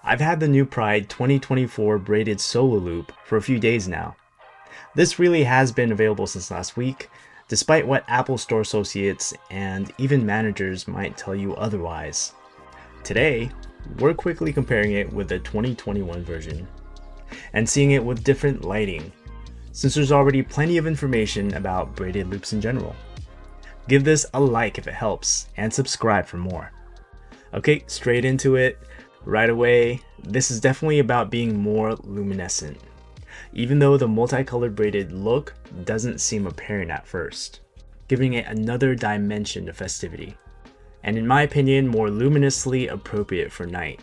I've had the new Pride 2024 braided solo loop for a few days now. This really has been available since last week, despite what Apple Store associates and even managers might tell you otherwise. Today, we're quickly comparing it with the 2021 version and seeing it with different lighting, since there's already plenty of information about braided loops in general. Give this a like if it helps, and subscribe for more. Okay, straight into it. Right away, this is definitely about being more luminescent, even though the multicolored braided look doesn't seem apparent at first, giving it another dimension to festivity, and in my opinion, more luminously appropriate for night.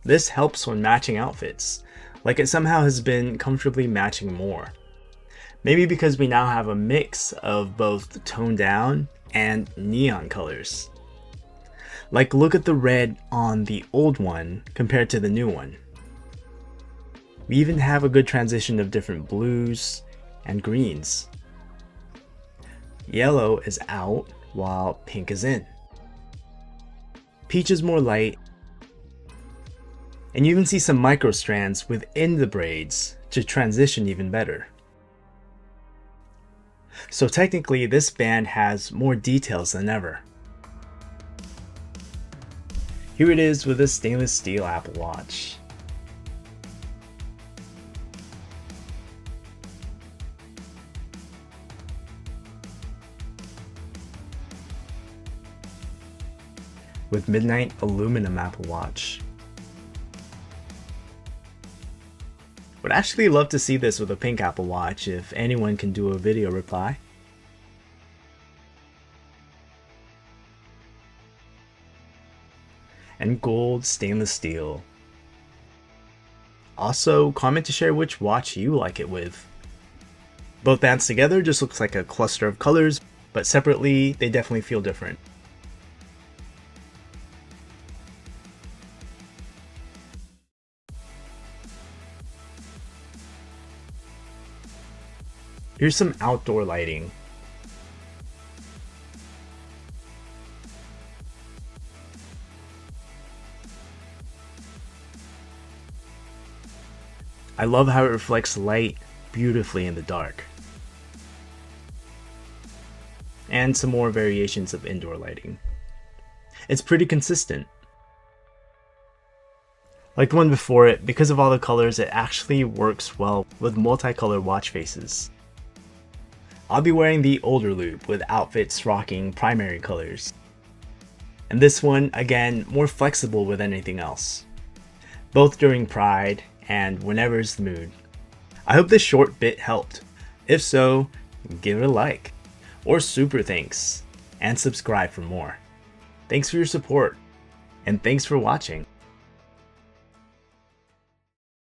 This helps when matching outfits, like it somehow has been comfortably matching more. Maybe because we now have a mix of both toned down and neon colors. Like, look at the red on the old one compared to the new one. We even have a good transition of different blues and greens. Yellow is out while pink is in. Peach is more light, and you even see some micro strands within the braids to transition even better. So technically, this band has more details than ever. Here it is with a stainless steel Apple Watch. With midnight aluminum Apple Watch. Would actually love to see this with a pink Apple Watch if anyone can do a video reply. And gold stainless steel. Also, comment to share which watch you like it with. Both bands together just looks like a cluster of colors, but separately they definitely feel different. Here's some outdoor lighting. I love how it reflects light beautifully in the dark. And some more variations of indoor lighting. It's pretty consistent. Like the one before it, because of all the colors, it actually works well with multicolored watch faces. I'll be wearing the older loop with outfits rocking primary colors. And this one, again, more flexible with anything else. Both during Pride and whenever's the mood. I hope this short bit helped. If so, give it a like. Or super thanks. And subscribe for more. Thanks for your support. And thanks for watching.